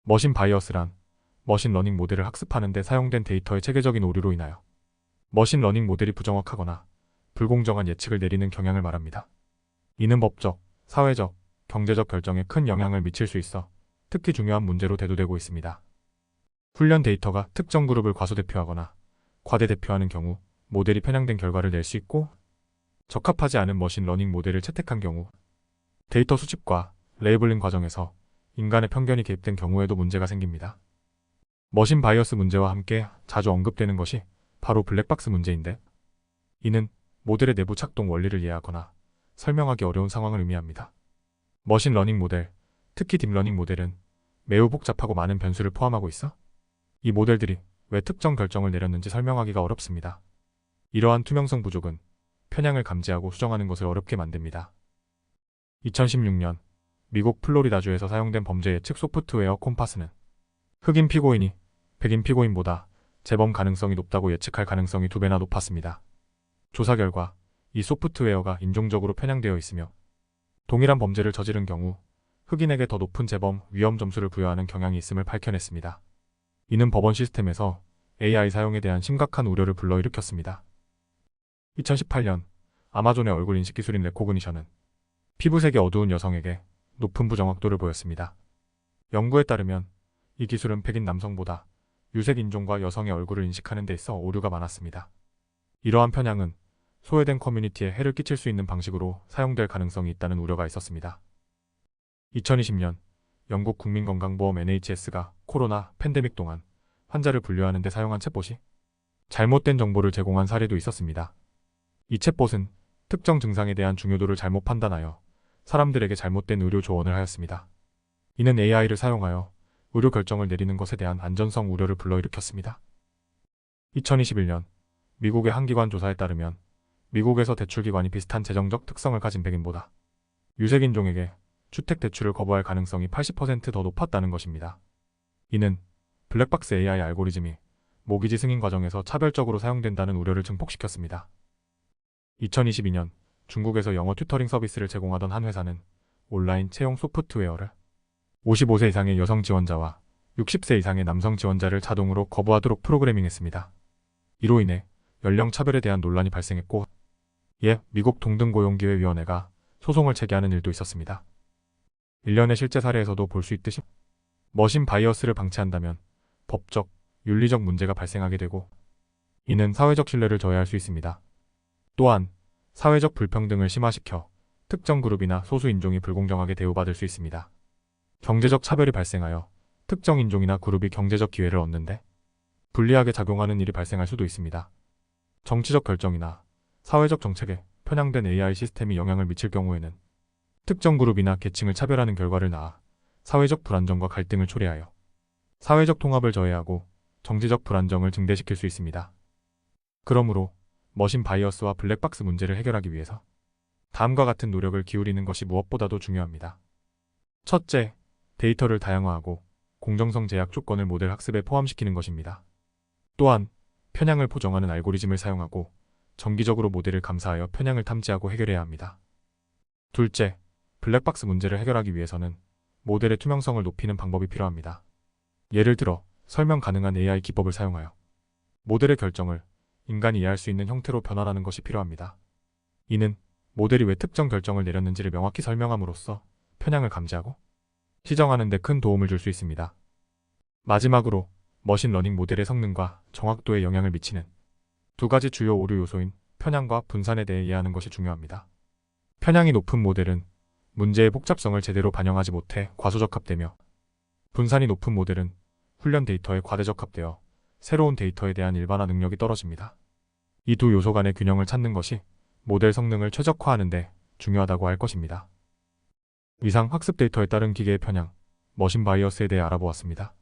머신 바이어스란 머신러닝 모델을 학습하는 데 사용된 데이터의 체계적인 오류로 인하여 머신러닝 모델이 부정확하거나 불공정한 예측을 내리는 경향을 말합니다. 이는 법적, 사회적, 경제적 결정에 큰 영향을 미칠 수 있어 특히 중요한 문제로 대두되고 있습니다. 훈련 데이터가 특정 그룹을 과소대표하거나 과대대표하는 경우 모델이 편향된 결과를 낼 수 있고, 적합하지 않은 머신러닝 모델을 채택한 경우 데이터 수집과 레이블링 과정에서 인간의 편견이 개입된 경우에도 문제가 생깁니다. 머신 바이어스 문제와 함께 자주 언급되는 것이 바로 블랙박스 문제인데, 이는 모델의 내부 작동 원리를 이해하거나 설명하기 어려운 상황을 의미합니다. 머신러닝 모델, 특히 딥러닝 모델은 매우 복잡하고 많은 변수를 포함하고 있어 이 모델들이 왜 특정 결정을 내렸는지 설명하기가 어렵습니다. 이러한 투명성 부족은 편향을 감지하고 수정하는 것을 어렵게 만듭니다. 2016년 미국 플로리다주에서 사용된 범죄 예측 소프트웨어 콤파스는 흑인 피고인이 백인 피고인보다 재범 가능성이 높다고 예측할 가능성이 2배나 높았습니다. 조사 결과 이 소프트웨어가 인종적으로 편향되어 있으며 동일한 범죄를 저지른 경우 흑인에게 더 높은 재범 위험 점수를 부여하는 경향이 있음을 밝혀냈습니다. 이는 법원 시스템에서 AI 사용에 대한 심각한 우려를 불러일으켰습니다. 2018년 아마존의 얼굴 인식 기술인 레코그니션은 피부색이 어두운 여성에게 높은 부정확도를 보였습니다. 연구에 따르면 이 기술은 백인 남성보다 유색 인종과 여성의 얼굴을 인식하는 데 있어 오류가 많았습니다. 이러한 편향은 소외된 커뮤니티에 해를 끼칠 수 있는 방식으로 사용될 가능성이 있다는 우려가 있었습니다. 2020년 영국 국민건강보험 NHS가 코로나 팬데믹 동안 환자를 분류하는 데 사용한 챗봇이 잘못된 정보를 제공한 사례도 있었습니다. 이 챗봇은 특정 증상에 대한 중요도를 잘못 판단하여 사람들에게 잘못된 의료 조언을 하였습니다. 이는 AI를 사용하여 의료 결정을 내리는 것에 대한 안전성 우려를 불러일으켰습니다. 2021년 미국의 한 기관 조사에 따르면 미국에서 대출기관이 비슷한 재정적 특성을 가진 백인보다 유색인종에게 주택 대출을 거부할 가능성이 80% 더 높았다는 것입니다. 이는 블랙박스 AI 알고리즘이 모기지 승인 과정에서 차별적으로 사용된다는 우려를 증폭시켰습니다. 2022년 중국에서 영어 튜터링 서비스를 제공하던 한 회사는 온라인 채용 소프트웨어를 55세 이상의 여성 지원자와 60세 이상의 남성 지원자를 자동으로 거부하도록 프로그래밍했습니다. 이로 인해 연령 차별에 대한 논란이 발생했고, 이에 미국 동등고용기회위원회가 소송을 제기하는 일도 있었습니다. 일련의 실제 사례에서도 볼 수 있듯이 머신 바이어스를 방치한다면 법적, 윤리적 문제가 발생하게 되고, 이는 사회적 신뢰를 저해할 수 있습니다. 또한 사회적 불평등을 심화시켜 특정 그룹이나 소수 인종이 불공정하게 대우받을 수 있습니다. 경제적 차별이 발생하여 특정 인종이나 그룹이 경제적 기회를 얻는데 불리하게 작용하는 일이 발생할 수도 있습니다. 정치적 결정이나 사회적 정책에 편향된 AI 시스템이 영향을 미칠 경우에는 특정 그룹이나 계층을 차별하는 결과를 낳아 사회적 불안정과 갈등을 초래하여 사회적 통합을 저해하고 정치적 불안정을 증대시킬 수 있습니다. 그러므로 머신 바이어스와 블랙박스 문제를 해결하기 위해서 다음과 같은 노력을 기울이는 것이 무엇보다도 중요합니다. 첫째, 데이터를 다양화하고 공정성 제약 조건을 모델 학습에 포함시키는 것입니다. 또한 편향을 보정하는 알고리즘을 사용하고 정기적으로 모델을 감사하여 편향을 탐지하고 해결해야 합니다. 둘째, 블랙박스 문제를 해결하기 위해서는 모델의 투명성을 높이는 방법이 필요합니다. 예를 들어 설명 가능한 AI 기법을 사용하여 모델의 결정을 인간이 이해할 수 있는 형태로 변환하는 것이 필요합니다. 이는 모델이 왜 특정 결정을 내렸는지를 명확히 설명함으로써 편향을 감지하고 시정하는 데 큰 도움을 줄 수 있습니다. 마지막으로 머신러닝 모델의 성능과 정확도에 영향을 미치는 두 가지 주요 오류 요소인 편향과 분산에 대해 이해하는 것이 중요합니다. 편향이 높은 모델은 문제의 복잡성을 제대로 반영하지 못해 과소적합되며, 분산이 높은 모델은 훈련 데이터에 과대적합되어 새로운 데이터에 대한 일반화 능력이 떨어집니다. 이 두 요소 간의 균형을 찾는 것이 모델 성능을 최적화하는 데 중요하다고 할 것입니다. 이상 학습 데이터에 따른 기계의 편향, 머신 바이어스에 대해 알아보았습니다.